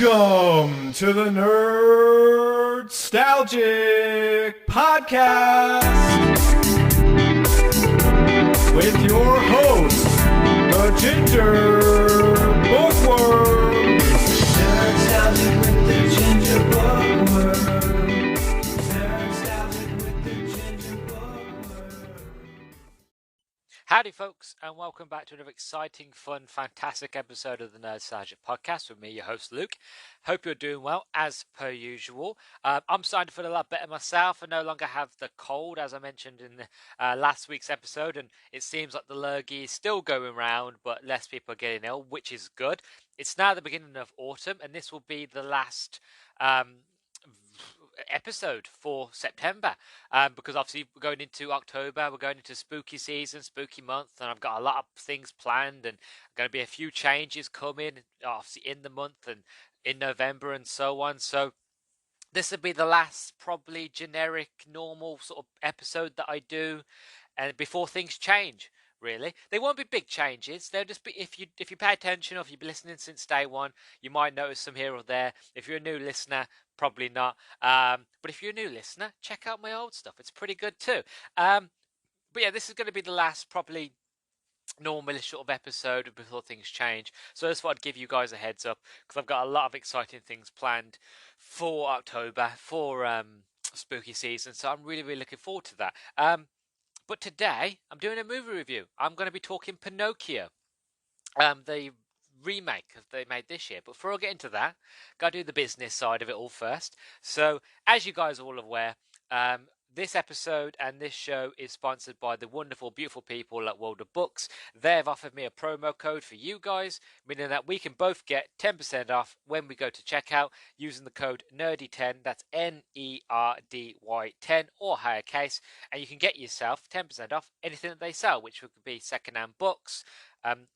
Welcome to the Nerdstalgic Podcast with your host, the Ginger Bookworm. Nerdstalgic with the Ginger Bookworm. Nerdstalgic with the Ginger Bookworm. Howdy folks, and welcome back to another exciting, fun, fantastic episode of the Nerdstalgic Podcast with me, your host Luke. Hope you're doing well, as per usual. I'm starting to feel a lot better myself. I no longer have the cold, as I mentioned in the, last week's episode, and it seems like the lurgy is still going round, but less people are getting ill, which is good. It's now the beginning of autumn, and this will be the last episode for September, because obviously we're going into October, we're going into spooky season, spooky month, and I've got a lot of things planned, and going to be a few changes coming obviously in the month and in November and so on. So this will be the last probably generic normal sort of episode that I do, and before things change. Really, they won't be big changes. They'll just be, if you pay attention, or if you've been listening since day one, you might notice some here or there. If you're a new listener, probably not. But if you're a new listener, check out my old stuff. It's pretty good too. But yeah, this is going to be the last probably normalish sort of episode before things change. So I just thought I'd give you guys a heads up, because I've got a lot of exciting things planned for October, for spooky season. So I'm really looking forward to that. But today, I'm doing a movie review. I'm going to be talking Pinocchio, the remake that they made this year. But before I get into that, got to do the business side of it all first. So, as you guys are all aware, this episode and this show is sponsored by the wonderful, beautiful people at World of Books. They've offered me a promo code for you guys, meaning that we can both get 10% off when we go to checkout using the code NERDY10. That's NERDY10 or higher case, and you can get yourself 10% off anything that they sell, which could be secondhand books,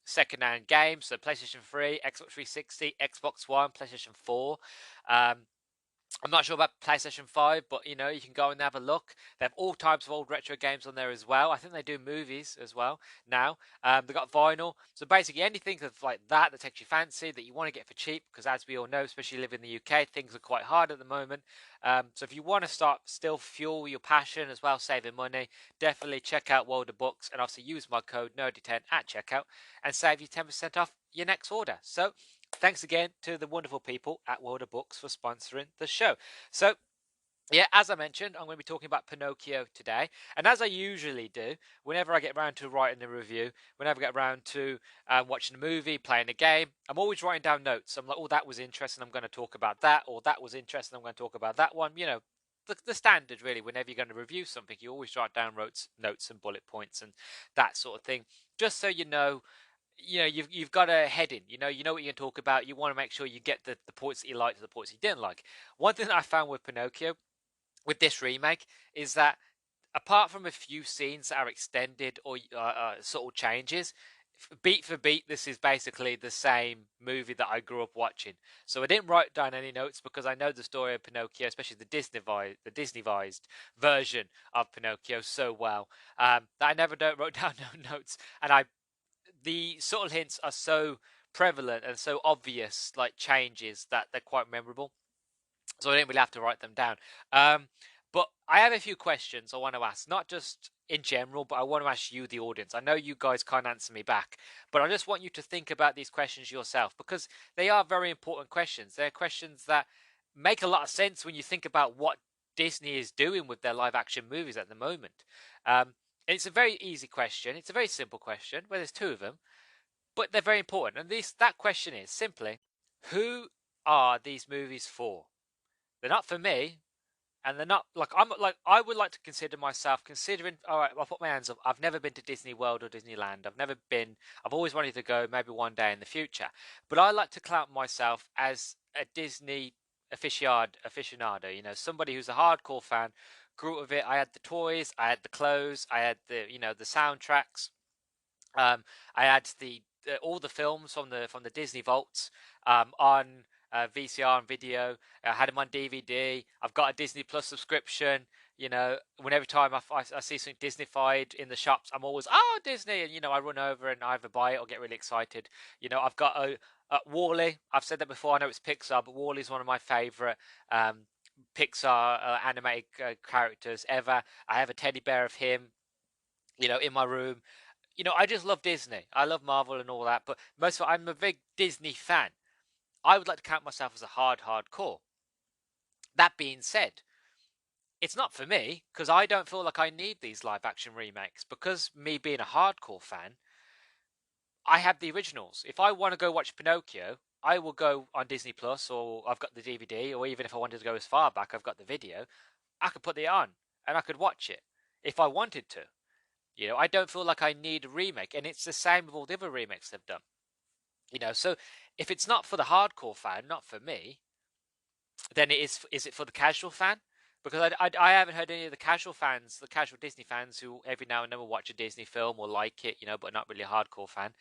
secondhand games, so PlayStation 3, Xbox 360, Xbox One, PlayStation 4. I'm not sure about PlayStation 5, but you know, you can go and have a look. They have all types of old retro games on there as well. I think they do movies as well now. They've got vinyl. So basically anything that's like that takes your fancy, that you want to get for cheap, because as we all know, especially living in the UK, things are quite hard at the moment. So if you want to still fuel your passion as well, saving money, definitely check out World of Books, and obviously use my code NERDY10 at checkout and save you 10% off your next order. So thanks again to the wonderful people at World of Books for sponsoring the show. So, yeah, as I mentioned, I'm going to be talking about Pinocchio today. And as I usually do, whenever I get around to writing a review, whenever I get around to watching a movie, playing a game, I'm always writing down notes. I'm like, oh, that was interesting, I'm going to talk about that. Or that was interesting, I'm going to talk about that one. You know, the standard, really. Whenever you're going to review something, you always write down notes and bullet points and that sort of thing. Just so you know, you've got a heading, you know what you're going to talk about. You want to make sure you get the points that you liked to the points you didn't like. One thing that I found with Pinocchio, with this remake, is that apart from a few scenes that are extended or sort of changes, beat for beat, this is basically the same movie that I grew up watching. So I didn't write down any notes, because I know the story of Pinocchio, especially the Disneyized version of Pinocchio, so well, that I never wrote down no notes. And the subtle hints are so prevalent and so obvious, like changes, that they're quite memorable. So I didn't really have to write them down. But I have a few questions I want to ask, not just in general, but I want to ask you, the audience. I know you guys can't answer me back, but I just want you to think about these questions yourself, because they are very important questions. They're questions that make a lot of sense when you think about what Disney is doing with their live action movies at the moment. It's a very easy question. It's a very simple question. Well, there's two of them, but they're very important. And that question is simply, who are these movies for? They're not for me, and they're not like I would like to consider myself, considering. All right, I'll put my hands up. I've never been to Disney World or Disneyland. I've always wanted to go, maybe one day in the future. But I like to count myself as a Disney aficionado. You know, somebody who's a hardcore fan. Grew up with it. I had the toys, I had the clothes, I had the soundtracks. I had all the films from the Disney vaults on VCR and video. I had them on DVD. I've got a Disney Plus subscription. You know, every time I see something Disneyfied in the shops, I'm always, oh, Disney, and I run over and either buy it or get really excited. I've got a Wall-E. I've said that before. I know it's Pixar, but Wall-E's one of my favorite um, Pixar animated characters ever. I have a teddy bear of him, in my room. I just love Disney. I love Marvel and all that, but most of all, I'm a big Disney fan. I would like to count myself as a hardcore. That being said, it's not for me because I don't feel like I need these live action remakes. Because me being a hardcore fan, I have the originals. If I want to go watch Pinocchio, I will go on Disney Plus, or I've got the DVD, or even if I wanted to go as far back, I've got the video. I could put it on and I could watch it if I wanted to. I don't feel like I need a remake, and it's the same with all the other remakes they've done. So if it's not for the hardcore fan, not for me, then is it for the casual fan? Because I haven't heard any of the casual fans, the casual Disney fans who every now and then will watch a Disney film or like it, but not really a hardcore fan.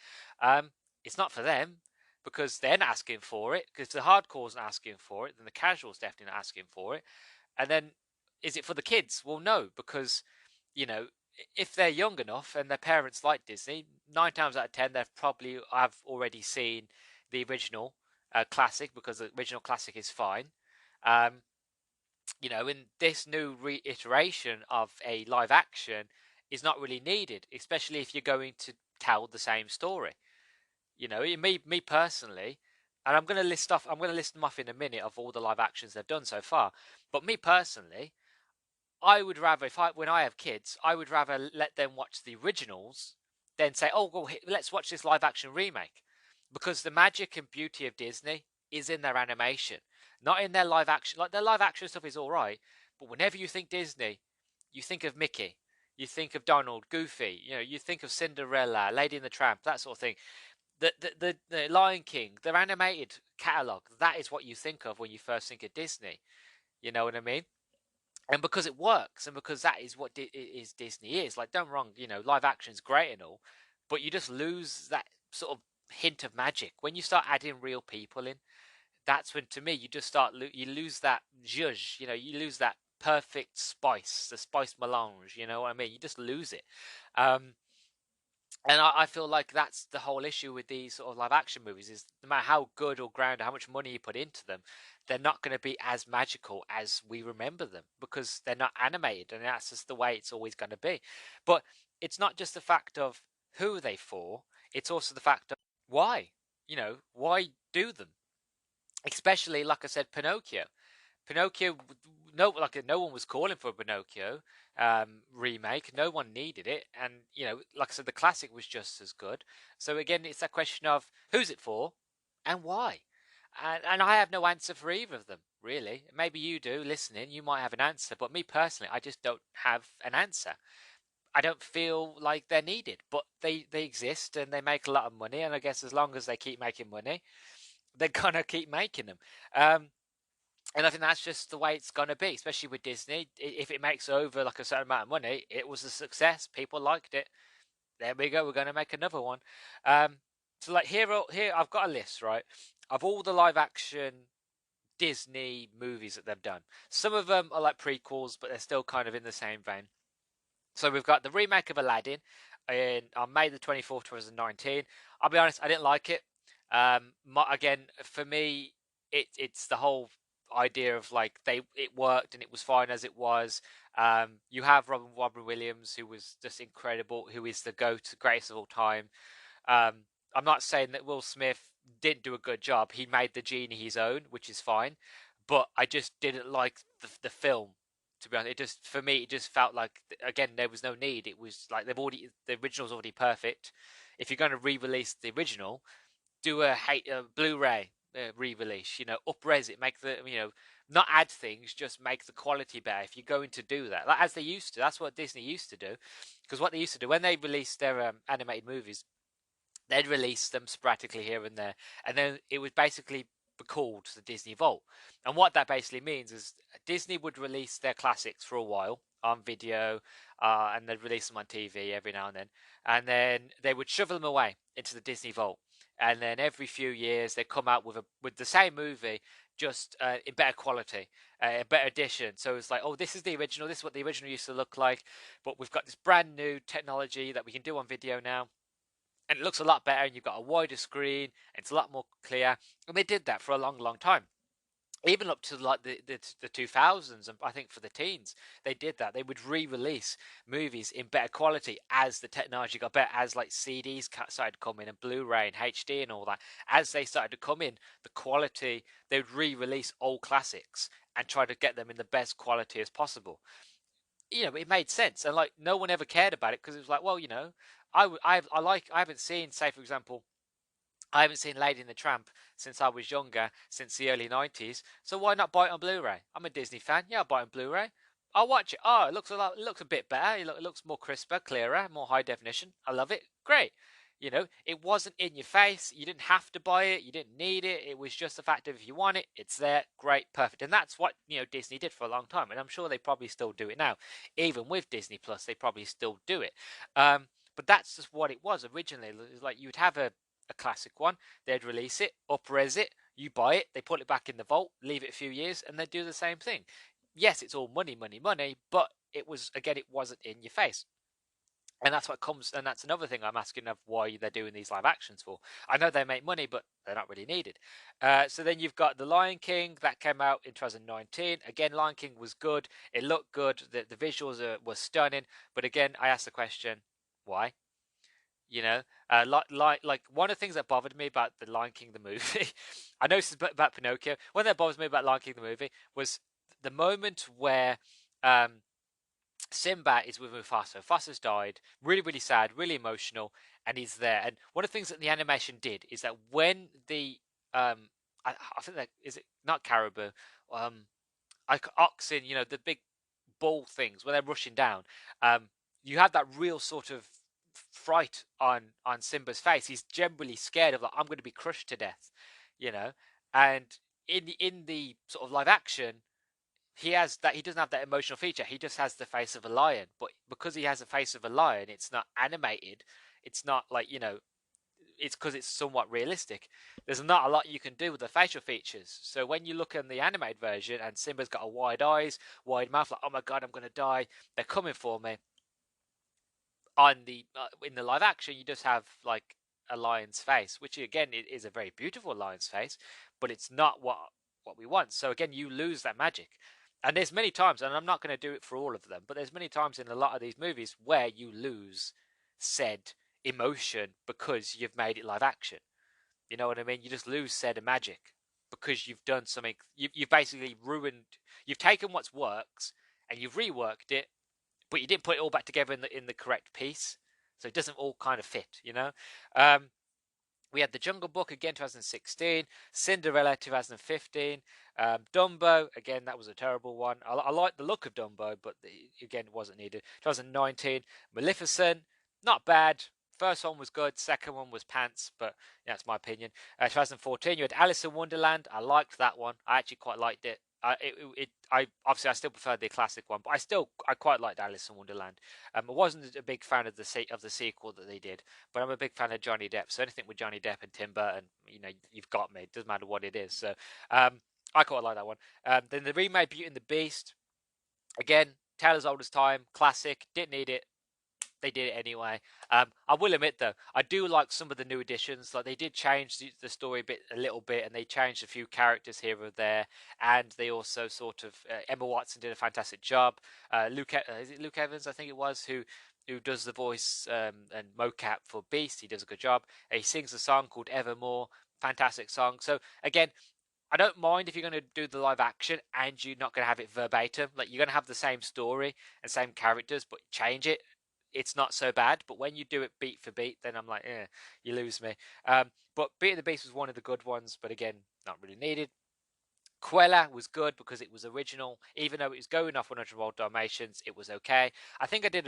Um, it's not for them because they're not asking for it. Because the hardcore's not asking for it, then the casual's definitely not asking for it. And then is it for the kids? Well, no, because you know if they're young enough and their parents like Disney, 9 times out of 10 they've probably have already seen the original classic because the original classic is fine. Um, in this new reiteration of a live action is not really needed, especially if you're going to tell the same story. Me personally, and I'm going to list them off in a minute of all the live actions they've done so far. But me personally, I would rather, when I have kids, I would rather let them watch the originals than say, oh, well, let's watch this live action remake, because the magic and beauty of Disney is in their animation, not in their live action. Like their live action stuff is all right, but whenever you think Disney, you think of Mickey, you think of Donald, Goofy, you think of Cinderella, Lady and the Tramp, that sort of thing. The Lion King, their animated catalog, that is what you think of when you first think of Disney. You know what I mean? And because it works, and because that is what Disney is. Like, don't wrong, live action's great and all, but you just lose that sort of hint of magic when you start adding real people in. That's when, to me, you just start you lose that zhuzh. You lose that perfect spice, the spice melange. You know what I mean? You just lose it. Um, and I feel like that's the whole issue with these sort of live action movies is no matter how good or grand or how much money you put into them, they're not going to be as magical as we remember them because they're not animated, and that's just the way it's always going to be. But it's not just the fact of who they for, it's also the fact of why. Why do them? Especially, like I said, Pinocchio. Pinocchio, no one was calling for a Pinocchio remake. No one needed it, and like I said, the classic was just as good. So again, it's that question of who's it for, and why. And I have no answer for either of them, really. Maybe you do, listening. You might have an answer, but me personally, I just don't have an answer. I don't feel like they're needed, but they exist and they make a lot of money. And I guess as long as they keep making money, they're gonna keep making them. And I think that's just the way it's going to be, especially with Disney. If it makes over like a certain amount of money, it was a success. People liked it. There we go. We're going to make another one. So like here, I've got a list, right, of all the live action Disney movies that they've done. Some of them are like prequels, but they're still kind of in the same vein. So we've got the remake of Aladdin on May the 24th, 2019. I'll be honest, I didn't like it. Again, for me, it's the whole idea of like it worked and it was fine as it was. You have Robin Williams, who was just incredible, who is the greatest of all time. I'm not saying that Will Smith didn't do a good job. He made the genie his own, which is fine, but I just didn't like the film. To be honest, for me, it just felt like again there was no need. It was like the original's already perfect. If you're going to re-release the original, do a Blu-ray re-release. Up-res it, make the not add things, just make the quality better. If you're going to do that, like as they used to, that's what Disney used to do. Because what they used to do when they released their animated movies, they'd release them sporadically here and there, and then it would basically be called the Disney Vault. And what that basically means is Disney would release their classics for a while on video, and they'd release them on TV every now and then they would shovel them away into the Disney Vault. And then every few years they come out with the same movie, just in better quality, a better edition. So it's like, oh, this is the original. This is what the original used to look like, but we've got this brand new technology that we can do on video now, and it looks a lot better. And you've got a wider screen, and it's a lot more clear. And they did that for a long, long time, even up to like the 2000s, and I think for the teens they did that. They would re-release movies in better quality as the technology got better, as like CDs started to come in, and Blu-ray and HD and all that. As they started to come in, the quality, they would re-release old classics and try to get them in the best quality as possible. It made sense, and like no one ever cared about it, because it was like, well, I haven't seen, say for example, I haven't seen Lady and the Tramp since I was younger, since the early 90s. So why not buy it on Blu-ray? I'm a Disney fan. Yeah, I'll buy it on Blu-ray. I'll watch it. Oh, it looks a bit better. It looks more crisper, clearer, more high definition. I love it. Great. It wasn't in your face. You didn't have to buy it. You didn't need it. It was just the fact of, if you want it, it's there. Great, perfect. And that's what Disney did for a long time, and I'm sure they probably still do it now. Even with Disney Plus, they probably still do it. But that's just what it was originally. It was like you'd have a classic one, they'd release it, up-res it, you buy it, they put it back in the vault, leave it a few years, and they'd do the same thing. Yes, it's all money, money, money, but it wasn't in your face. And that's another thing I'm asking of why they're doing these live actions for. I know they make money, but they're not really needed. So then you've got The Lion King, that came out in 2019. Again, Lion King was good. It looked good. The visuals were stunning. But again, I asked the question, why? Like one of the things that bothered me about the Lion King the movie, I know this is about Pinocchio. One thing that bothers me about Lion King the movie was the moment where Simba is with Mufasa. Mufasa's died, really, really sad, really emotional, and he's there. And one of the things that the animation did is that when the I think that is it not caribou, like oxen, the big bull things when they're rushing down, you have that real sort of fright on Simba's face. He's generally scared of, like, I'm going to be crushed to death, you know. And in the sort of live action, he doesn't have that emotional feature. He just has the face of a lion. But because he has the face of a lion, it's not animated. It's not like, it's because it's somewhat realistic. There's not a lot you can do with the facial features. So when you look in the animated version and Simba's got a wide eyes, wide mouth, like, oh my god, I'm gonna die, they're coming for me. On the in the live action, you just have like a lion's face, which again is a very beautiful lion's face, but it's not what we want. So again, you lose that magic. And there's many times, and I'm not going to do it for all of them, but there's many times in a lot of these movies where you lose said emotion because you've made it live action. You know what I mean? You just lose said magic because you've done something. You've basically ruined. You've taken what's works and you've reworked it, but you didn't put it all back together in the correct piece, so it doesn't all kind of fit. We had The Jungle Book again, 2016, Cinderella, 2015, Dumbo again, that was a terrible one. I like the look of Dumbo, but again, it wasn't needed. 2019, Maleficent, not bad. First one was good, second one was pants, but yeah, that's my opinion. 2014, you had Alice in Wonderland. I liked that one. I actually quite liked it. I obviously I still prefer the classic one, but I quite liked Alice in Wonderland. I wasn't a big fan of the sequel that they did, but I'm a big fan of Johnny Depp. So anything with Johnny Depp and Tim Burton, you've got me. It doesn't matter what it is. So I quite like that one. Then the remake Beauty and the Beast, again, Tale as Old as Time, classic. Didn't need it. They did it anyway. I will admit though, I do like some of the new additions. Like they did change the story a little bit, and they changed a few characters here or there, and they also sort of Emma Watson did a fantastic job. Is it Luke Evans? I think it was who does the voice and mocap for Beast. He does a good job. He sings a song called Evermore. Fantastic song. So again, I don't mind if you're going to do the live action and you're not going to have it verbatim. Like you're going to have the same story and same characters, but change it. It's not so bad. But when you do it beat for beat, then I'm like, you lose me. But Beat of the Beast was one of the good ones, but again, not really needed. Cruella was good because it was original, even though it was going off 100 Wild Dalmatians. It was okay. I think I did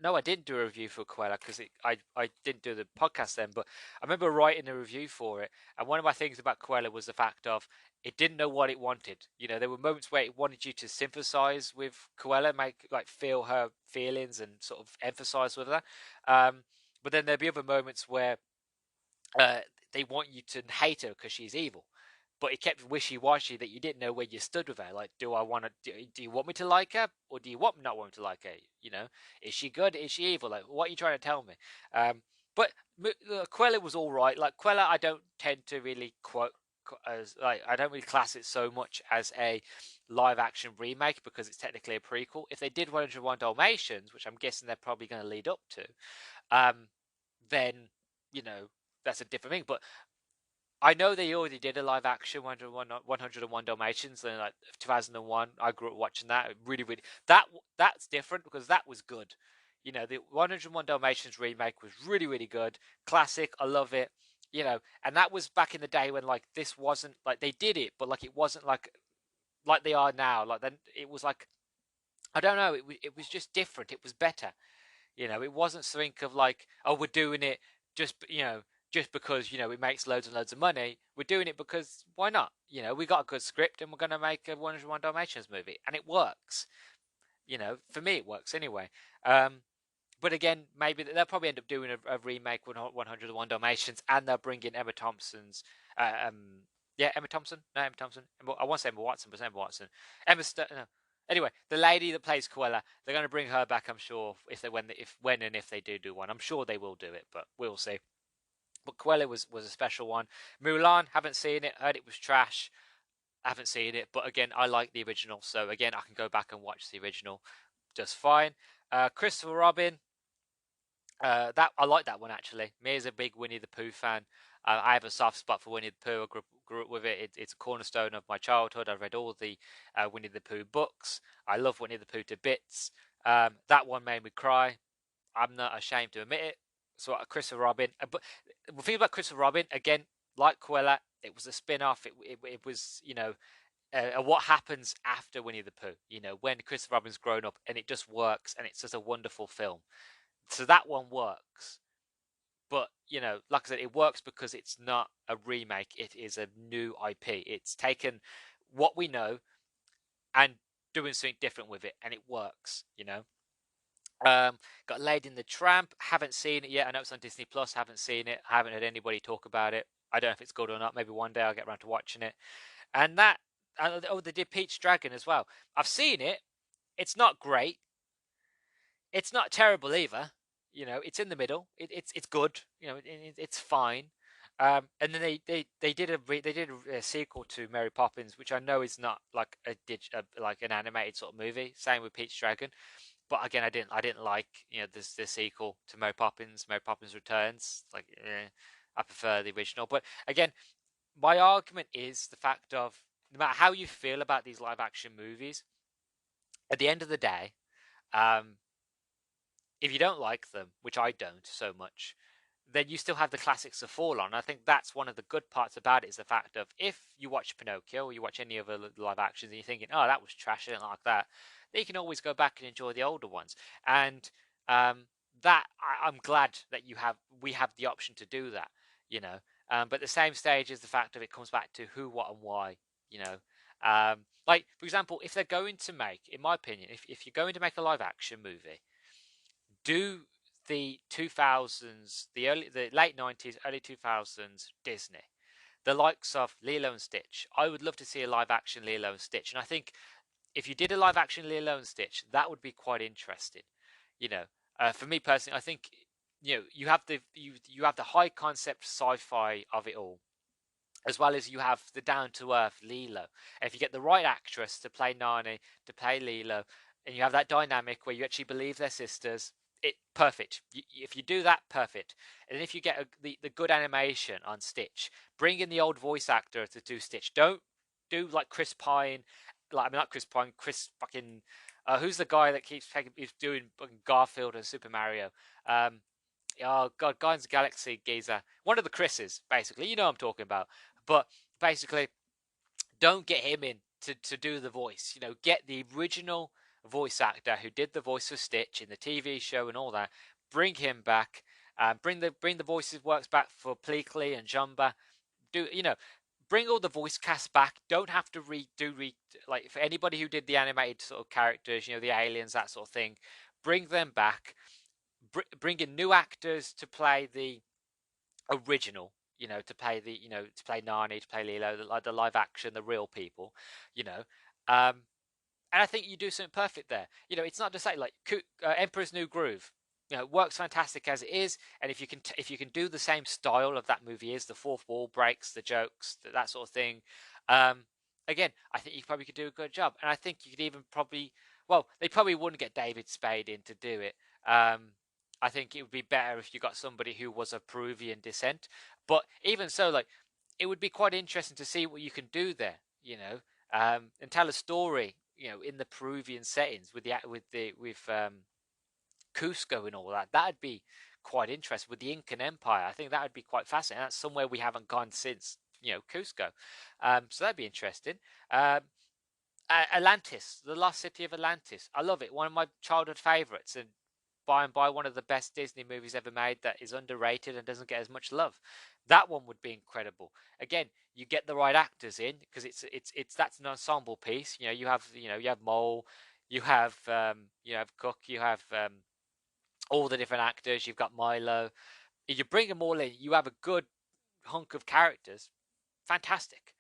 no, I didn't do a review for Cruella because I didn't do the podcast then. But I remember writing a review for it, and one of my things about Cruella was the fact of it didn't know what it wanted. There were moments where it wanted you to sympathize with Cruella, make like feel her feelings and sort of emphasize with her. But then there'd be other moments where they want you to hate her because she's evil. but it kept wishy-washy that you didn't know where you stood with her. Like, do you want me to like her, or do you not want me to like her? You know, is she good? Is she evil? Like, what are you trying to tell me? But Quella was all right. Like, Quella, I don't tend to really quote as, like, I don't really class it so much as a live action remake because it's technically a prequel. If they did 101 Dalmatians, which I'm guessing they're probably going to lead up to, then, you know, that's a different thing. But I know they already did a live action 101 Dalmatians in like 2001. I grew up watching that. Really, really, that's different because that was good. You know, the 101 Dalmatians remake was really, really good. Classic. I love it. You know, and that was back in the day when, like, this wasn't like they did it, but like it wasn't like they are now. Like, then it was like, I don't know. It was just different. It was better. You know, it wasn't something of like, oh, we're doing it just, you know, just because, you know, it makes loads and loads of money. We're doing it because why not? You know, we got a good script and we're going to make a 101 Dalmatians movie, and it works. You know, for me, it works anyway. But again, maybe they'll probably end up doing a remake with 101 Dalmatians, and they'll bring in Emma Thompson's. Emma Thompson. No, Emma Thompson. I want to say Emma Watson, but it's Emma Watson. No. Anyway, the lady that plays Cruella, they're going to bring her back, I'm sure, if they do one. I'm sure they will do it, but we'll see. But Cruella was a special one. Mulan, haven't seen it. Heard it was trash. Haven't seen it, but again, I like the original, so again, I can go back and watch the original just fine. Christopher Robin, that I like that one actually. Me as a big Winnie the Pooh fan, I have a soft spot for Winnie the Pooh. I grew up with it. It's a cornerstone of my childhood. I've read all the Winnie the Pooh books. I love Winnie the Pooh to bits. That one made me cry. I'm not ashamed to admit it. So Christopher Robin, but the thing about Christopher Robin, again, like Cruella, it was a spin-off. It was, you know, what happens after Winnie the Pooh, you know, when Christopher Robin's grown up, and it just works, and it's just a wonderful film. So that one works. But, you know, like I said, it works because it's not a remake. It is a new IP. It's taken what we know and doing something different with it, and it works, you know. Got Lady in the Tramp. Haven't seen it yet. I know it's on Disney Plus. Haven't seen it. I haven't heard anybody talk about it. I don't know if it's good or not. Maybe one day I'll get around to watching it. And they did Pete's Dragon as well. I've seen it. It's not great. It's not terrible either. You know, it's in the middle. It's good. You know, it's fine. And then they did a sequel to Mary Poppins, which I know is not like like an animated sort of movie. Same with Pete's Dragon. But again, I didn't like, you know, the sequel to Mary Poppins Returns. Like, I prefer the original. But again, my argument is the fact of, no matter how you feel about these live action movies, at the end of the day, if you don't like them, which I don't so much, then you still have the classics to fall on. I think that's one of the good parts about it, is the fact of, if you watch Pinocchio or you watch any other live actions and you're thinking, oh, that was trash, I didn't like that, then you can always go back and enjoy the older ones. And that I'm glad that we have the option to do that, you know. But at the same stage is the fact of, it comes back to who, what, and why, you know. Like, for example, if they're going to make, in my opinion, if you're going to make a live action movie, do the 2000s, the late 90s, early 2000s Disney, the likes of Lilo and Stitch. I would love to see a live action Lilo and Stitch, and I think if you did a live action Lilo and Stitch, that would be quite interesting. You know, for me personally, I think, you know, you have the high concept sci-fi of it all, as well as you have the down to earth Lilo. And if you get the right actress to play Nani, to play Lilo, and you have that dynamic where you actually believe they're sisters, perfect. If you do that, perfect. And if you get the good animation on Stitch, bring in the old voice actor to do Stitch. Don't do like Chris Pine, not Chris Pine, Chris fucking who's the guy that he's doing Garfield and Super Mario. Oh god, Guardians of the Galaxy geezer. One of the Chris's, basically. You know what I'm talking about. But basically, don't get him in to do the voice. You know, get the original voice actor who did the voice for Stitch in the TV show and all that. Bring him back. Bring the voices works back for Pleakley and Jumba. Bring all the voice cast back. Don't have to like, for anybody who did the animated sort of characters, you know, the aliens, that sort of thing. Bring them back. Bring in new actors to play the original. to play to play Nani, to play Lilo, the live action, the real people, you know. Um, and I think you do something perfect there. It's not just like Emperor's New Groove. It works fantastic as it is, and if you can do the same style of that movie is the fourth wall breaks, the jokes, that sort of thing. Um, Again, I think you probably could do a good job, and I think you could even probably. Well, they probably wouldn't get David Spade in to do it. I think it would be better if you got somebody who was of Peruvian descent. But even so, like, it would be quite interesting to see what you can do there. And tell a story, in the Peruvian settings with Cusco and all that. That'd be quite interesting with the Incan Empire. I think that would be quite fascinating. That's somewhere we haven't gone since, Cusco. So that'd be interesting. Um, Atlantis, the lost city of Atlantis. I love it. One of my childhood favorites, and by and by one of the best Disney movies ever made that is underrated and doesn't get as much love. That one would be incredible. Again, you get the right actors in because it's that's an ensemble piece. You have Mole, you have Cook, you have all the different actors. You've got Milo. If you bring them all in, you have a good hunk of characters. Fantastic.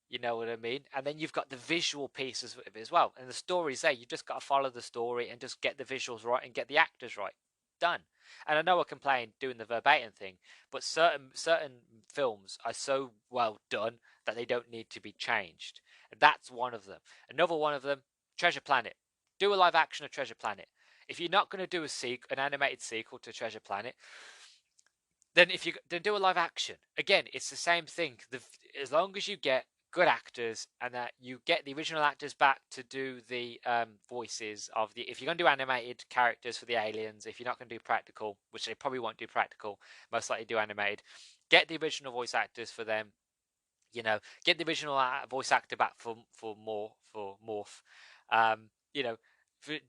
You know what I mean? And then you've got the visual pieces of it as well. And the story's there. You just got to follow the story and just get the visuals right and get the actors right. Done. And I know I complain doing the verbatim thing, but certain films are so well done that they don't need to be changed. And that's one of them. Another one of them, Treasure Planet. Do a live action of Treasure Planet. If you're not going to do an animated sequel to Treasure Planet, then do a live action. Again, it's the same thing. As long as you get good actors and that you get the original actors back to do the voices of if you're going to do animated characters for the aliens, if you're not going to do practical, which they probably won't do practical, most likely do animated, get the original voice actors for them. Get the original voice actor back for Morph. For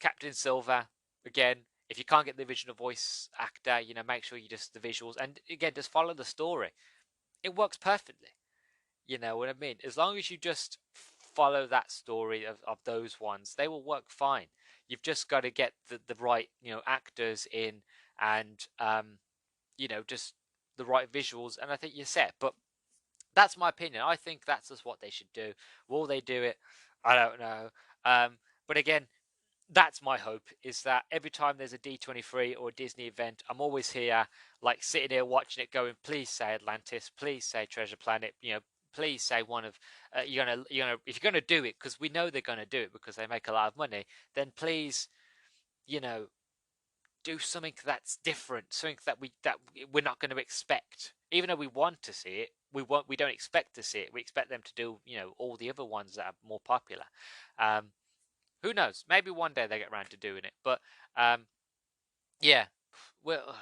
Captain Silver, again, if you can't get the original voice actor, make sure you just the visuals and again just follow the story. It works perfectly. You know what I mean? As long as you just follow that story of those ones, they will work fine. You've just got to get the right actors in and just the right visuals, and I think you're set. But that's my opinion. I think that's just what they should do. Will they do it? I don't know. But again, that's my hope, is that every time there's a D23 or a Disney event, I'm always here, like sitting here watching it going, please say Atlantis, please say Treasure Planet, please say one of, if you're going to do it, because we know they're going to do it because they make a lot of money, then please, do something that's different, something that we're not going to expect. Even though we want to see it, we don't expect to see it. We expect them to do, all the other ones that are more popular. Who knows? Maybe one day they get around to doing it. But yeah, well,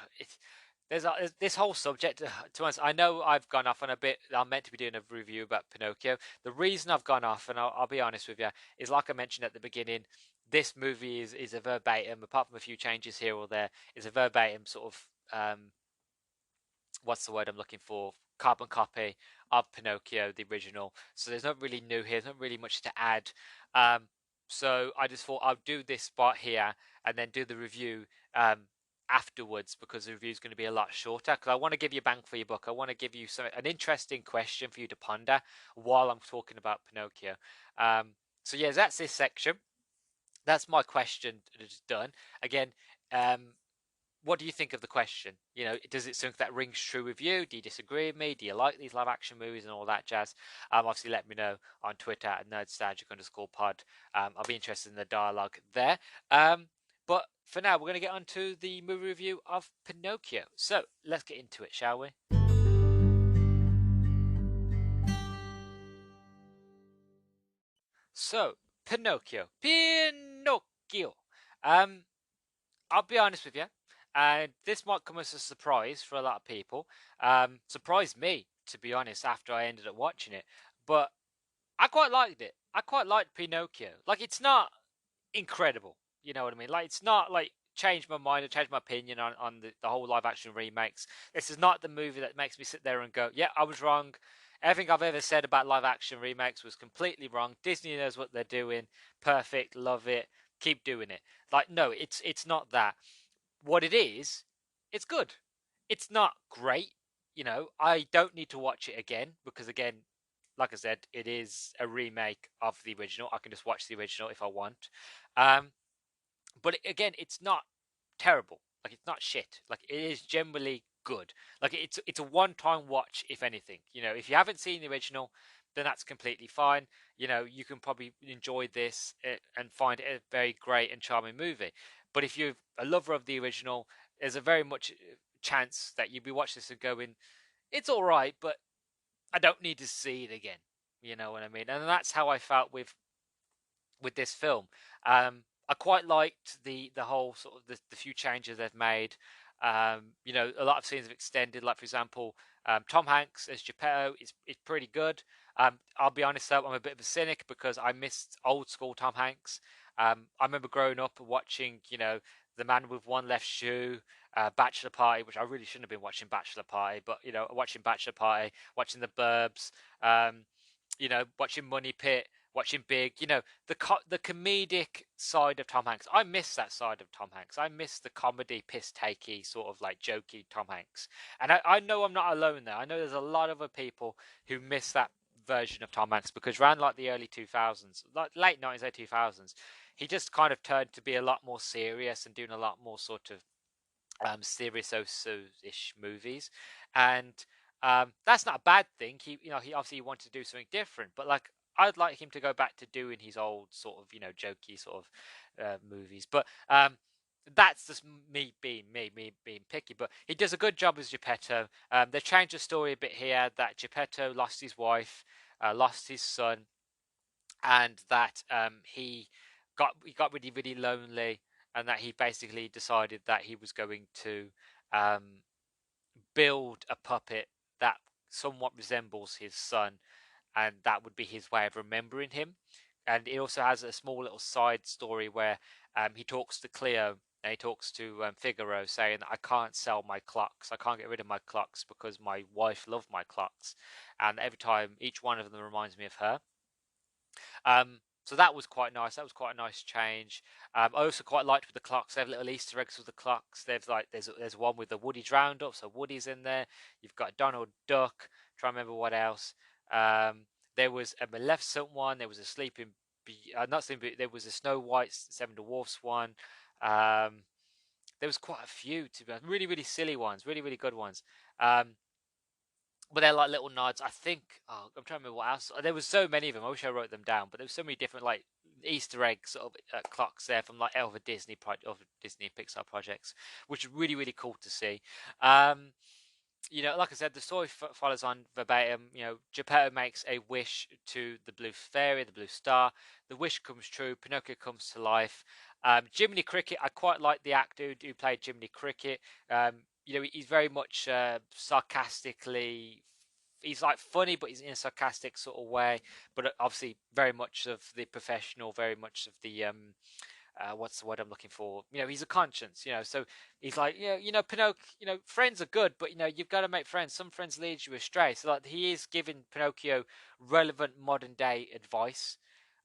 there's this whole subject. To be honest, I know I've gone off on a bit. I'm meant to be doing a review about Pinocchio. The reason I've gone off, and I'll be honest with you, is like I mentioned at the beginning. This movie is a verbatim, apart from a few changes here or there, is a verbatim sort of what's the word I'm looking for? Carbon copy of Pinocchio, the original. So there's not really new here. There's not really much to add. So I just thought I'll do this spot here and then do the review afterwards, because the review is going to be a lot shorter. Because I want to give you a bang for your buck. I want to give you an interesting question for you to ponder while I'm talking about Pinocchio. So yeah, that's this section. That's my question done. Again, what do you think of the question? Does it something that rings true with you? Do you disagree with me? Do you like these live action movies and all that jazz? Obviously, let me know on Twitter at Nerdstalgic_pod. I'll be interested in the dialogue there. But for now, we're going to get on to the movie review of Pinocchio. So let's get into it, shall we? So, Pinocchio. I'll be honest with you, and this might come as a surprise for a lot of people. Surprised me, to be honest, after I ended up watching it. But I quite liked it. I quite liked Pinocchio. Like, it's not incredible. You know what I mean? Like, it's not like changed my mind or changed my opinion on the whole live action remakes. This is not the movie that makes me sit there and go, yeah, I was wrong. Everything I've ever said about live action remakes was completely wrong. Disney knows what they're doing. Perfect. Love it. Keep doing it. Like, no, it's not that. What it is, it's good. It's not great. I don't need to watch it again because, again, like I said, it is a remake of the original. I can just watch the original if I want. Um, but again, it's not terrible. Like, it's not shit. Like, it is generally good. Like, it's a one-time watch, if anything. If you haven't seen the original, then that's completely fine. You can probably enjoy this and find it a very great and charming movie. But if you're a lover of the original, there's a very much chance that you'll be watching this and going, it's all right, but I don't need to see it again. You know what I mean? And that's how I felt with this film. I quite liked the whole sort of the few changes they've made. A lot of scenes have extended. Like, for example, Tom Hanks as Geppetto is pretty good. I'll be honest though, I'm a bit of a cynic because I missed old school Tom Hanks. I remember growing up watching, The Man with One Left Shoe, Bachelor Party, which I really shouldn't have been watching Bachelor Party, but watching Bachelor Party, watching The Burbs, watching Money Pit, watching Big, the comedic side of Tom Hanks. I miss that side of Tom Hanks. I miss the comedy, piss takey, sort of like jokey Tom Hanks. And I know I'm not alone there. I know there's a lot of other people who miss that version of Tom Hanks because around like the early 2000s, like late 90s, early 2000s, he just kind of turned to be a lot more serious and doing a lot more sort of serious ish movies, and that's not a bad thing. He obviously wanted to do something different, but like I'd like him to go back to doing his old sort of jokey sort of movies. But that's just me being picky. But he does a good job as Geppetto. They changed the story a bit here that Geppetto lost his wife, lost his son, and that he got really really lonely, and that he basically decided that he was going to um, build a puppet that somewhat resembles his son, and that would be his way of remembering him. And it also has a small little side story where he talks to Cleo and he talks to Figaro, saying, I can't sell my clocks, I can't get rid of my clocks because my wife loved my clocks, and every time each one of them reminds me of her. So that was quite nice. That was quite a nice change. I also quite liked with the clocks. They have little Easter eggs with the clocks. There's one with the Woody's Roundup, so Woody's in there. You've got Donald Duck. Try and remember what else. There was a Maleficent one. There was a not Sleeping. There was a Snow White, Seven Dwarfs one. There was quite a few, to be honest. Really, really silly ones. Really, really good ones. But they're like little nods. I think. Oh, I'm trying to remember what else. There was so many of them. I wish I wrote them down. But there was so many different like Easter egg sort of clocks there from like other Disney and Pixar projects, which is really really cool to see. Like I said, the story follows on verbatim. Geppetto makes a wish to the blue fairy, the blue star. The wish comes true. Pinocchio comes to life. Jiminy Cricket, I quite like the actor who played Jiminy Cricket. He's very much sarcastically. He's like funny, but he's in a sarcastic sort of way. But obviously, very much of the professional, very much of the what's the word I'm looking for? He's a conscience. So he's like, Pinocchio. Friends are good, but you've got to make friends. Some friends lead you astray. So like, he is giving Pinocchio relevant modern day advice.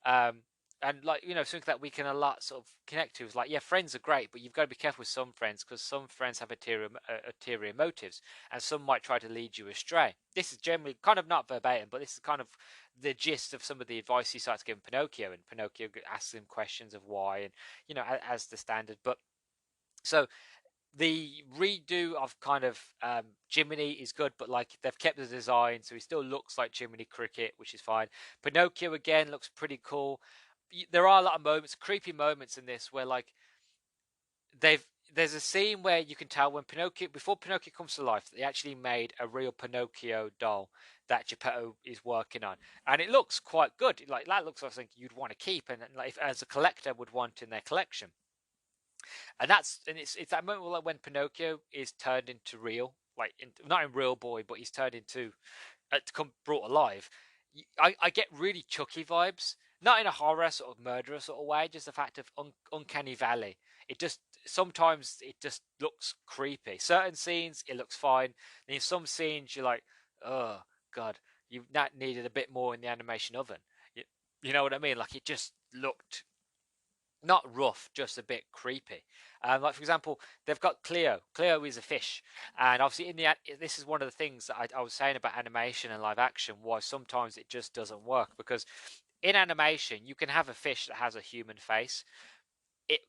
And like something that we can a lot sort of connect to is like, yeah, friends are great, but you've got to be careful with some friends because some friends have ulterior motives, and some might try to lead you astray. This is generally kind of not verbatim, but this is kind of the gist of some of the advice he starts giving Pinocchio, and Pinocchio asks him questions of why, and as the standard. But so the redo of kind of Jiminy is good, but like they've kept the design, so he still looks like Jiminy Cricket, which is fine. Pinocchio again looks pretty cool. There are a lot of moments, creepy moments in this where like there's a scene where you can tell when before Pinocchio comes to life, they actually made a real Pinocchio doll that Geppetto is working on, and it looks quite good. Like that looks like something you'd want to keep, and like as a collector would want in their collection. And it's that moment like when Pinocchio is turned into real, like not in Real Boy, but he's turned into brought alive. I get really Chucky vibes, not in a horror sort of murderer sort of way, just the fact of uncanny valley. It just sometimes it just looks creepy. Certain scenes it looks fine, and in some scenes you're like, oh god, you that needed a bit more in the animation oven. You know what I mean? Like it just looked not rough, just a bit creepy. Like for example, they've got Cleo. Cleo is a fish, and obviously this is one of the things that I was saying about animation and live action. Why sometimes it just doesn't work, because in animation you can have a fish that has a human face. A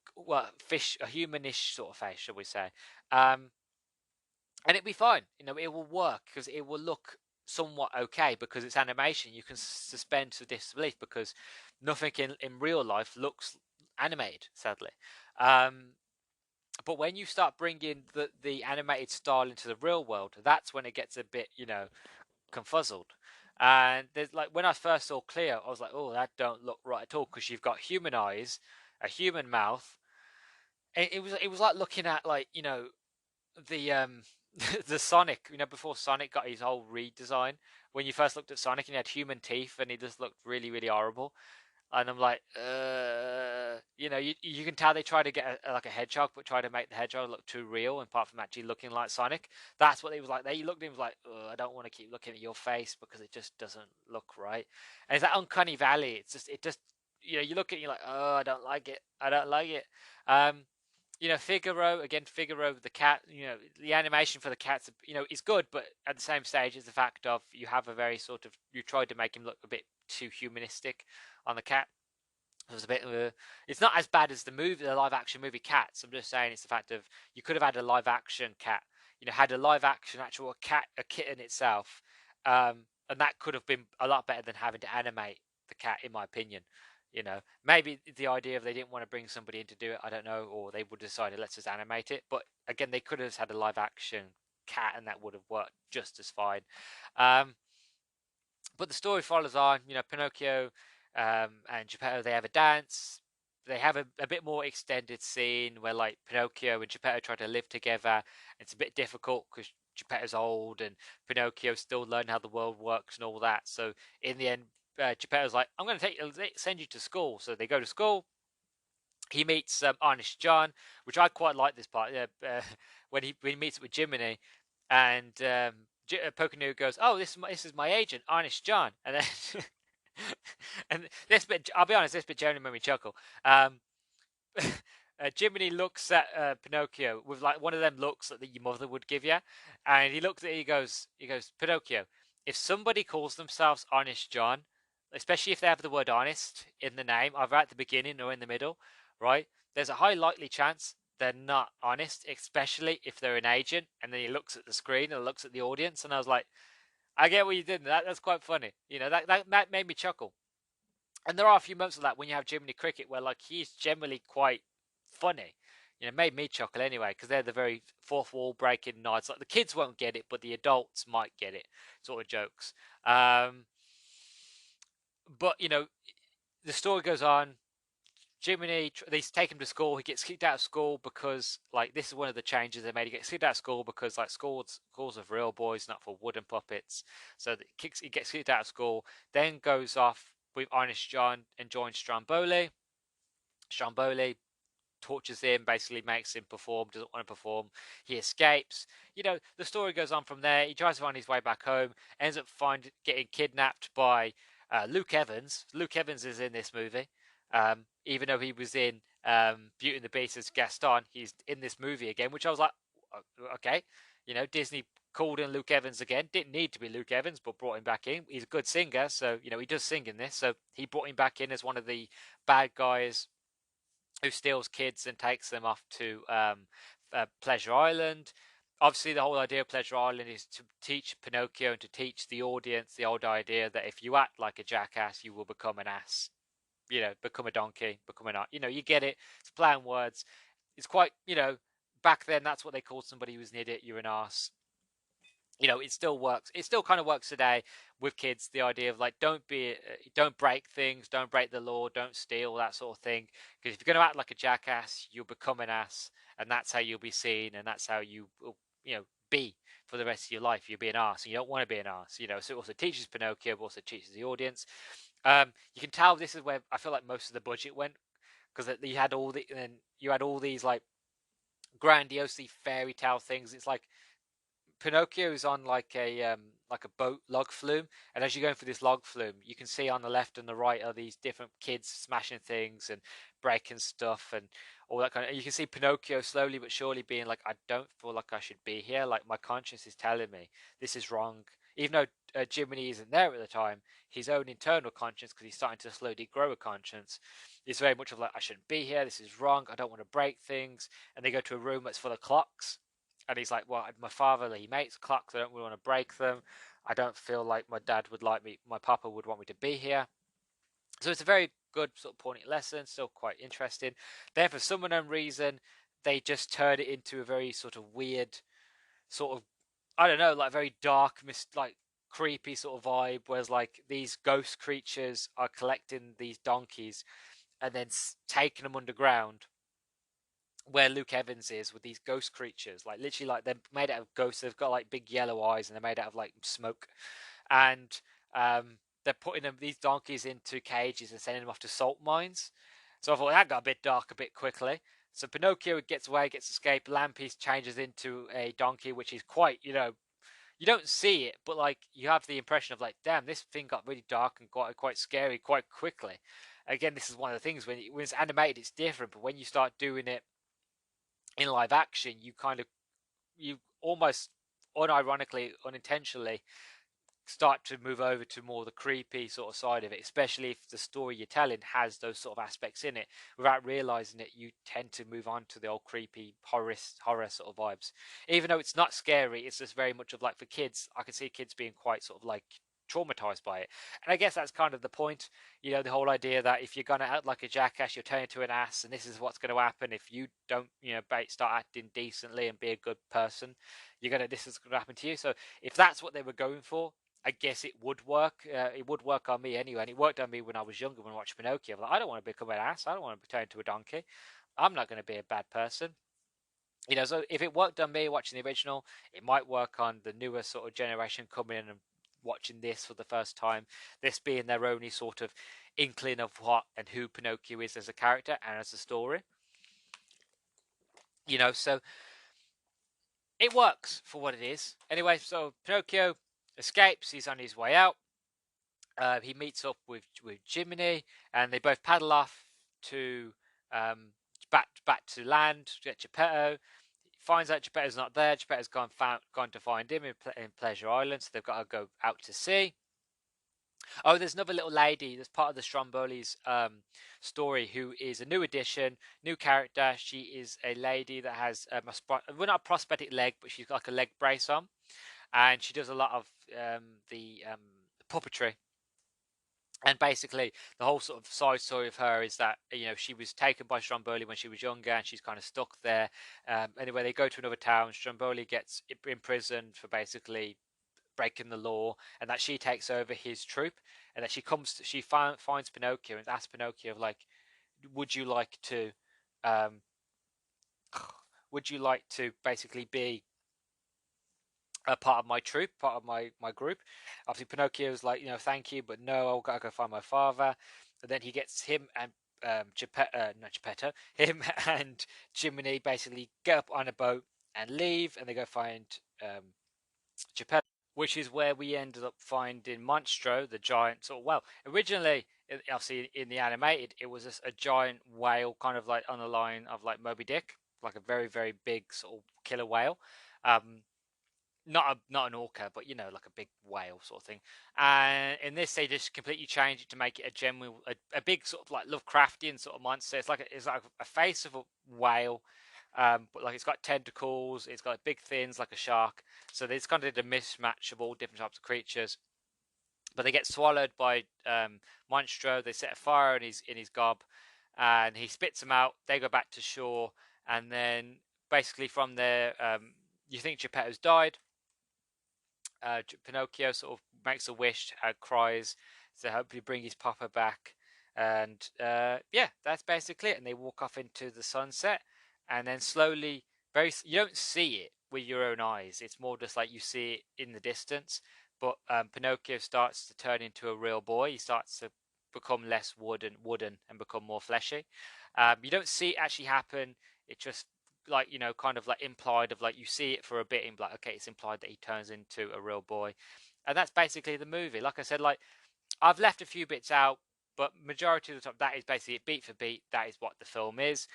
humanish sort of face, shall we say? Um, and it'd be fine. It will work because it will look somewhat okay because it's animation. You can suspend to disbelief because nothing in real life looks animated, sadly. But when you start bringing the animated style into the real world, that's when it gets a bit, confuzzled. And there's like when I first saw Cleo, I was like, oh, that don't look right at all because you've got human eyes, a human mouth. It was like looking at like the the Sonic, before Sonic got his whole redesign. When you first looked at Sonic and he had human teeth and he just looked really, really horrible. And I'm like, you can tell they try to get like a hedgehog, but try to make the hedgehog look too real, apart from actually looking like Sonic. That's what it was like. They looked at him like, I don't want to keep looking at your face because it just doesn't look right. And it's that uncanny valley. It just, you look at it, you're like, oh, I don't like it. I don't like it. Um, Figaro the cat. The animation for the cats, is good, but at the same stage, is the fact of you have a very sort of you tried to make him look a bit too humanistic on the cat. It was a bit of a. It's not as bad as the live action movie Cats. I'm just saying it's the fact of you could have had a live action cat. Had a live action actual a kitten itself, and that could have been a lot better than having to animate the cat, in my opinion. Maybe the idea of they didn't want to bring somebody in to do it, I don't know, or they would have decided let's just animate it. But again, they could have had a live action cat, and that would have worked just as fine. Um, but the story follows on. Pinocchio and Geppetto, they have a dance. They have a bit more extended scene where like Pinocchio and Geppetto try to live together. It's a bit difficult because Geppetto's old and Pinocchio's still learning how the world works and all that. So in the end, Geppetto's like, I'm going to send you to school. So they go to school. He meets Honest John, which I quite like this part. When he meets with Jiminy, and Pocono goes, "Oh, this is my agent, Honest John," and then and this bit, I'll be honest, this bit generally made me chuckle. Jiminy looks at Pinocchio with like one of them looks that your mother would give you, and he looks at it, he goes, Pinocchio, if somebody calls themselves Honest John, especially if they have the word honest in the name, either at the beginning or in the middle, right? There's a high likely chance they're not honest, especially if they're an agent. And then he looks at the screen and looks at the audience, and I was like, I get what you did. That's quite funny. That made me chuckle. And there are a few moments of that when you have Jiminy Cricket where like he's generally quite funny. Made me chuckle anyway because they're the very fourth wall breaking nights. Like the kids won't get it, but the adults might get it. Sort of jokes. But the story goes on. Jiminy, they take him to school. He gets kicked out of school because, like, this is one of the changes they made. He gets kicked out of school because, like, schools are for real boys, not for wooden puppets. So he gets kicked out of school. Then goes off with Honest John and joins Stromboli. Stromboli tortures him, basically makes him perform, doesn't want to perform. He escapes. The story goes on from there. He tries to find his way back home, ends up getting kidnapped by Luke Evans. Luke Evans is in this movie. Even though he was in Beauty and the Beast as Gaston, he's in this movie again, which I was like, okay. Disney called in Luke Evans again. Didn't need to be Luke Evans, but brought him back in. He's a good singer, so, he does sing in this. So he brought him back in as one of the bad guys who steals kids and takes them off to Pleasure Island. Obviously, the whole idea of Pleasure Island is to teach Pinocchio and to teach the audience the old idea that if you act like a jackass, you will become an ass. Become a donkey, become an art. You get it. It's play on words. It's quite, back then that's what they called somebody who was an idiot. You're an ass. It still works. It still kind of works today with kids. The idea of like, don't break things, don't break the law, don't steal, that sort of thing. Because if you're going to act like a jackass, you'll become an ass, and that's how you'll be seen, and that's how you will, be for the rest of your life. You'll be an ass, and you don't want to be an ass. So it also teaches Pinocchio, but also teaches the audience. You can tell this is where I feel like most of the budget went, because you had all these like grandiosely fairy tale things. It's like Pinocchio is on like a boat log flume, and as you're going through this log flume, you can see on the left and the right are these different kids smashing things and breaking stuff and all that kind of. You can see Pinocchio slowly but surely being like, I don't feel like I should be here. Like my conscience is telling me this is wrong. Even though Jiminy isn't there at the time, his own internal conscience, because he's starting to slowly grow a conscience, is very much of like, I shouldn't be here. This is wrong. I don't want to break things. And they go to a room that's full of clocks. And he's like, well, my father, he makes clocks. I don't really want to break them. I don't feel like my dad would like me. My papa would want me to be here. So it's a very good sort of poignant lesson, still quite interesting. Then for some unknown reason, they just turn it into a very sort of weird, sort of, I don't know, like very dark, like creepy sort of vibe. Whereas like these ghost creatures are collecting these donkeys and then taking them underground, where Luke Evans is with these ghost creatures. Like literally, like they're made out of ghosts. They've got like big yellow eyes and they're made out of like smoke, and they're putting these donkeys into cages and sending them off to salt mines. So I thought that got a bit dark a bit quickly. So Pinocchio gets away, gets escaped. Lampies changes into a donkey, which is quite, you don't see it, but like you have the impression of like, damn, this thing got really dark and quite scary quite quickly. Again, this is one of the things when it's animated, it's different, but when you start doing it in live action, you almost unironically, unintentionally start to move over to more the creepy sort of side of it, especially if the story you're telling has those sort of aspects in it. Without realizing it, you tend to move on to the old creepy horror sort of vibes. Even though it's not scary, it's just very much of like, for kids, I can see kids being quite sort of like traumatized by it. And I guess that's kind of the point, the whole idea that if you're going to act like a jackass, you're turning into an ass, and this is what's going to happen if you don't, start acting decently and be a good person. This is going to happen to you. So if that's what they were going for, I guess it would work. It would work on me anyway, and it worked on me when I was younger when I watched Pinocchio. I'm like, I don't want to become an ass. I don't want to turn into a donkey. I'm not going to be a bad person. So if it worked on me watching the original, it might work on the newer sort of generation coming in and watching this for the first time. This being their only sort of inkling of what and who Pinocchio is as a character and as a story. So it works for what it is. Anyway, so Pinocchio escapes. He's on his way out. He meets up with Jiminy, and they both paddle off to back to land to get Geppetto. He finds out Geppetto's not there. Geppetto's gone to find him in Pleasure Island, so they've got to go out to sea. Oh, there's another little lady that's part of the Stromboli's story who is a new addition, new character. She is a lady that has not a prosthetic leg, but she's got like a leg brace on, and she does a lot of the puppetry. And basically, the whole sort of side story of her is that she was taken by Stromboli when she was younger, and she's kind of stuck there. Anyway, they go to another town. Stromboli gets imprisoned for basically breaking the law, and that she takes over his troop, and that she finds Pinocchio and asks Pinocchio of like, would you like to basically be a part of my troop, part of my group? Obviously Pinocchio's like, thank you, but no, I've got to go find my father. And then he gets him and Geppetto, him and Jiminy basically get up on a boat and leave, and they go find Geppetto, which is where we ended up finding Monstro, the giant sort of whale. Originally, obviously in the animated, it was a giant whale, kind of like on the line of like Moby Dick, like a very, very big sort of killer whale. Not an orca, but like a big whale sort of thing. And in this, they just completely changed it to make it a big sort of like Lovecraftian sort of monster. It's like a face of a whale, but like it's got tentacles. It's got big fins like a shark. So they just kind of did a mismatch of all different types of creatures. But they get swallowed by Monstro. They set a fire in his gob, and he spits them out. They go back to shore, and then basically from there, you think Geppetto's died. Pinocchio sort of makes a wish, cries to hopefully bring his papa back, and that's basically it. And they walk off into the sunset, and then slowly, you don't see it with your own eyes. It's more just like you see it in the distance. But Pinocchio starts to turn into a real boy. He starts to become less wooden and become more fleshy. You don't see it actually happen. It just like kind of like implied of like you see it for a bit and like, okay, it's implied that he turns into a real boy. And that's basically the movie. Like I said, like I've left a few bits out but majority of the time, that is basically it, beat for beat. That is what the film is.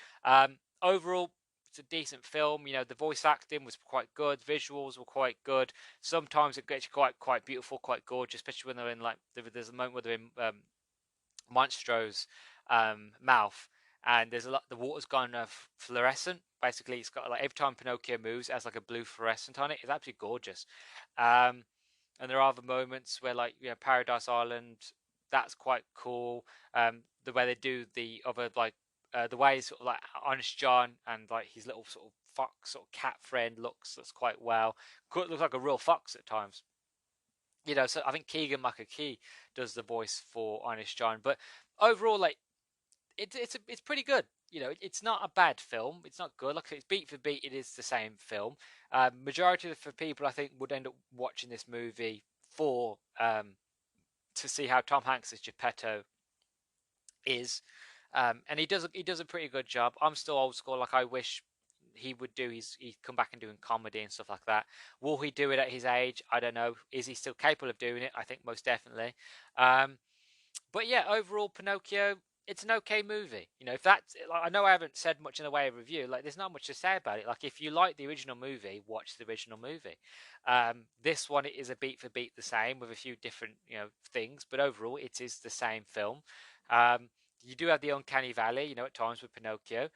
Overall, it's a decent film. The voice acting was quite good, visuals were quite good. Sometimes it gets quite beautiful, quite gorgeous, especially when they're in there's a moment where they're in Monstro's mouth, and there's a lot. The water's gone fluorescent. Basically, it's got every time Pinocchio moves, it has a blue fluorescent on it. It's absolutely gorgeous. And there are other moments where Paradise Island, that's quite cool. The way they do the other the way sort of Honest John and his little sort of fox sort of cat friend looks, that's quite well. Looks like a real fox at times. So I think Keegan-Michael does the voice for Honest John, but overall, it's pretty good. It's not a bad film. It's not good. It's beat for beat. It is the same film. Majority of people, I think, would end up watching this movie for to see how Tom Hanks' Geppetto is, and he does a pretty good job. I'm still old school. I wish he would he'd come back and doing comedy and stuff like that. Will he do it at his age? I don't know. Is he still capable of doing it? I think most definitely. But yeah, overall, Pinocchio, it's an okay movie. If that's, I know I haven't said much in the way of review. There's not much to say about it. If you like the original movie, watch the original movie. This one is a beat for beat the same with a few different things, but overall, it is the same film. You do have the uncanny valley, at times with Pinocchio.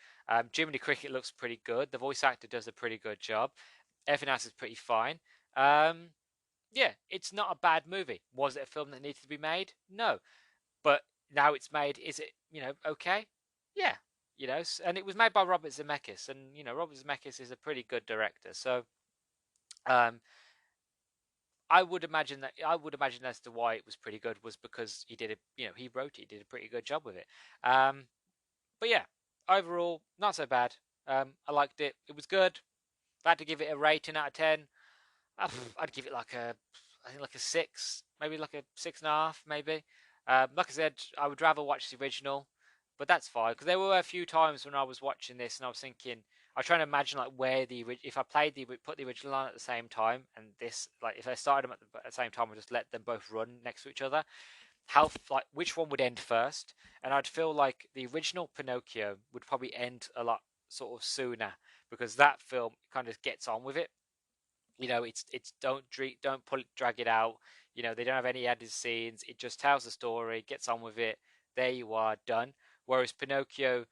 Jiminy Cricket looks pretty good. The voice actor does a pretty good job. Everything else is pretty fine. Yeah, it's not a bad movie. Was it a film that needed to be made? No. But now it's made, is it, okay? Yeah. And it was made by Robert Zemeckis. And, Robert Zemeckis is a pretty good director. So, I would imagine as to why it was pretty good was because he did it. He wrote it. He did a pretty good job with it. But yeah, overall, not so bad. I liked it. It was good. If I had to give it a rating out of 10, I'd give it I think a 6, maybe a 6.5, maybe. Like I said, I would rather watch the original, but that's fine because there were a few times when I was watching this and I was thinking, I was trying to imagine where if I put the original on at the same time and this, if I started them at the same time and just let them both run next to each other, how which one would end first? And I'd feel like the original Pinocchio would probably end a lot sort of sooner because that film kind of gets on with it. It's don't drag it out. They don't have any added scenes. It just tells the story, gets on with it. There you are, done. Whereas Pinocchio,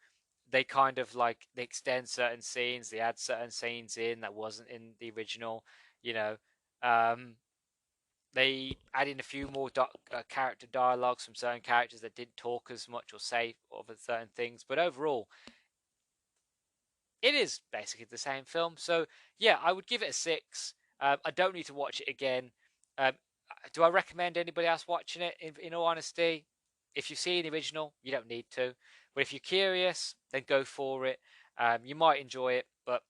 they kind of they extend certain scenes, they add certain scenes in that wasn't in the original. They add in a few more character dialogues from certain characters that didn't talk as much or say other certain things. But overall, it is basically the same film. So yeah, I would give it a 6. I don't need to watch it again. Do I recommend anybody else watching it? In all honesty, if you've seen the original, you don't need to. But if you're curious, then go for it. You might enjoy it, but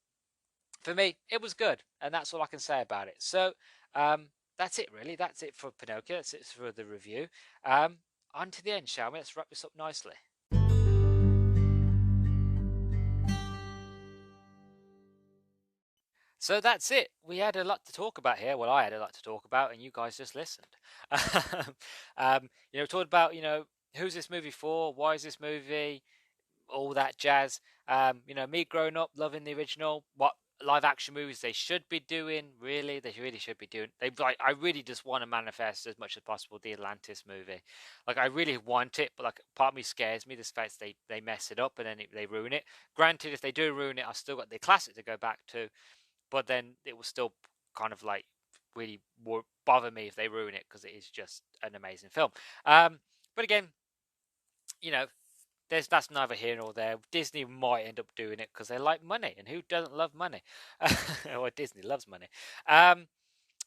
for me, it was good, and that's all I can say about it. So that's it, really. That's it for Pinocchio. That's it for the review. On to the end, shall we? Let's wrap this up nicely. So that's it. We had a lot to talk about here. Well, I had a lot to talk about, and you guys just listened. Talked about who's this movie for? Why is this movie? All that jazz. Me growing up loving the original. What live action movies they should be doing? Really, they really should be doing. I really just want to manifest as much as possible the Atlantis movie. I really want it, but part of me scares me. The fact they mess it up and then they ruin it. Granted, if they do ruin it, I've still got the classic to go back to. But then it will still kind of really bother me if they ruin it because it is just an amazing film. But again, that's neither here nor there. Disney might end up doing it because they like money, and who doesn't love money? Well, Disney loves money.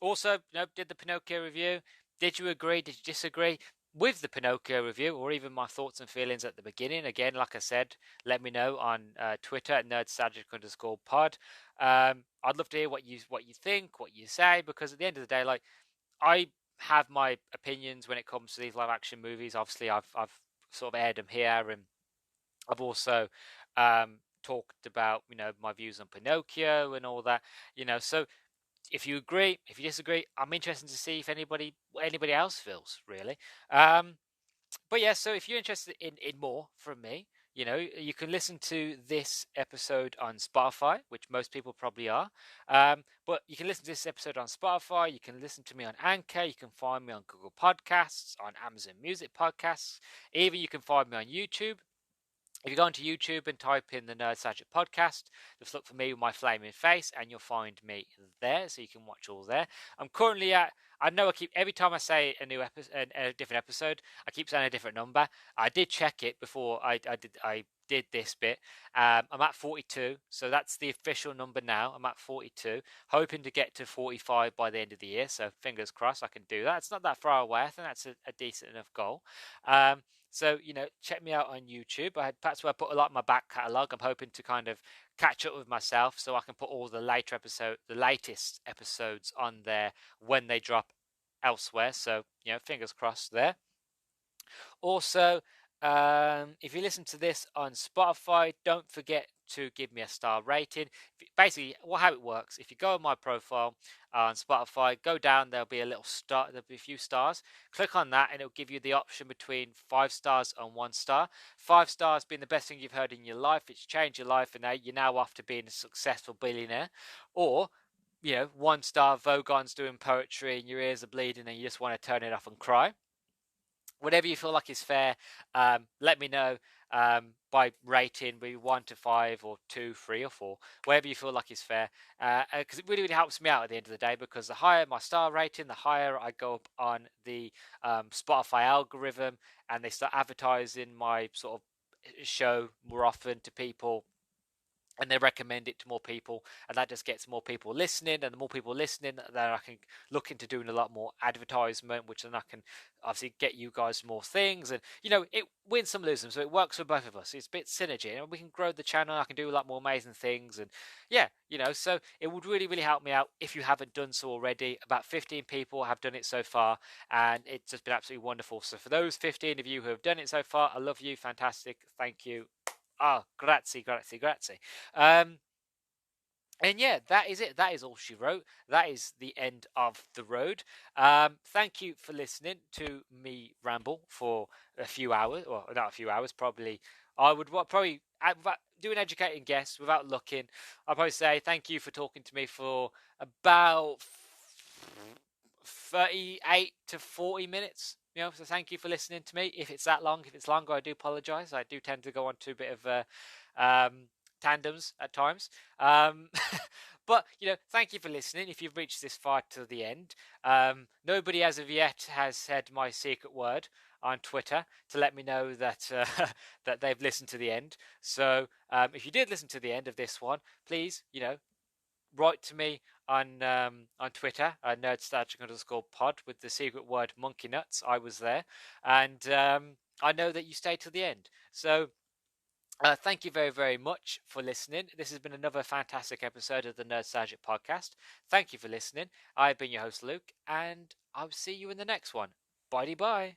Also, did the Pinocchio review. Did you agree? Did you disagree with the Pinocchio review, or even my thoughts and feelings at the beginning? Again, like I said, let me know on Twitter at Nerdstalgic_pod. I'd love to hear what you think, what you say, because at the end of the day, I have my opinions when it comes to these live action movies. Obviously, I've sort of aired them here, and I've also talked about my views on Pinocchio and all that. So if you agree, if you disagree, I'm interested to see if anybody else feels really. But yeah, so if you're interested in more from me, you can listen to this episode on Spotify, which most people probably are. But you can listen to this episode on Spotify. You can listen to me on Anchor. You can find me on Google Podcasts, on Amazon Music Podcasts. Even you can find me on YouTube. If you go onto YouTube and type in the Nerdstalgic Podcast, just look for me with my flaming face and you'll find me there, so you can watch all there. I'm currently at, I know I keep, every time I say a new episode, a different episode, I keep saying a different number. I did check it before I did this bit. I'm at 42, so that's the official number now. I'm at 42, hoping to get to 45 by the end of the year, so fingers crossed I can do that. It's not that far away. I think that's a decent enough goal. So, check me out on YouTube. That's where I put a lot of my back catalogue. I'm hoping to kind of catch up with myself so I can put all the latest episodes on there when they drop elsewhere. So, fingers crossed there. Also, if you listen to this on Spotify, don't forget to give me a star rating. Basically, how it works, if you go on my profile on Spotify, go down, there'll be a few stars. Click on that and it'll give you the option between 5 stars and 1 star. 5 stars being the best thing you've heard in your life, it's changed your life and now you're now off to being a successful billionaire. Or 1 star, Vogon's doing poetry and your ears are bleeding and you just want to turn it off and cry. Whatever you feel like is fair, let me know by rating, maybe 1 to 5 or 2, 3 or 4, whatever you feel like is fair, because it really, really helps me out at the end of the day, because the higher my star rating, the higher I go up on the Spotify algorithm, and they start advertising my sort of show more often to people, and they recommend it to more people, and that just gets more people listening, and the more people listening, then I can look into doing a lot more advertisement, which then I can obviously get you guys more things, and it wins some, lose some, so it works for both of us. It's a bit synergy, and we can grow the channel. I can do a lot more amazing things, and so it would really, really help me out if you haven't done so already. About 15 people have done it so far, and it's just been absolutely wonderful. So for those 15 of you who have done it so far, I love you. Fantastic. Thank you. Grazie. And yeah, that is it. That is all she wrote. That is the end of the road. Thank you for listening to me ramble for a few hours. Well, not a few hours, probably. I would probably do an educated guess without looking. I'd probably say thank you for talking to me for about 38 to 40 minutes. So thank you for listening to me. If it's that long, if it's longer, I do apologize. I do tend to go on to a bit of tandems at times. But thank you for listening. If you've reached this far to the end, nobody as of yet has said my secret word on Twitter to let me know that that they've listened to the end. So if you did listen to the end of this one, please, write to me on Twitter, Nerdstalgic_pod with the secret word monkey nuts. I was there, and I know that you stayed till the end. So thank you very, very much for listening. This has been another fantastic episode of the Nerdstalgic Podcast. Thank you for listening. I've been your host, Luke, and I'll see you in the next one. Bye-bye.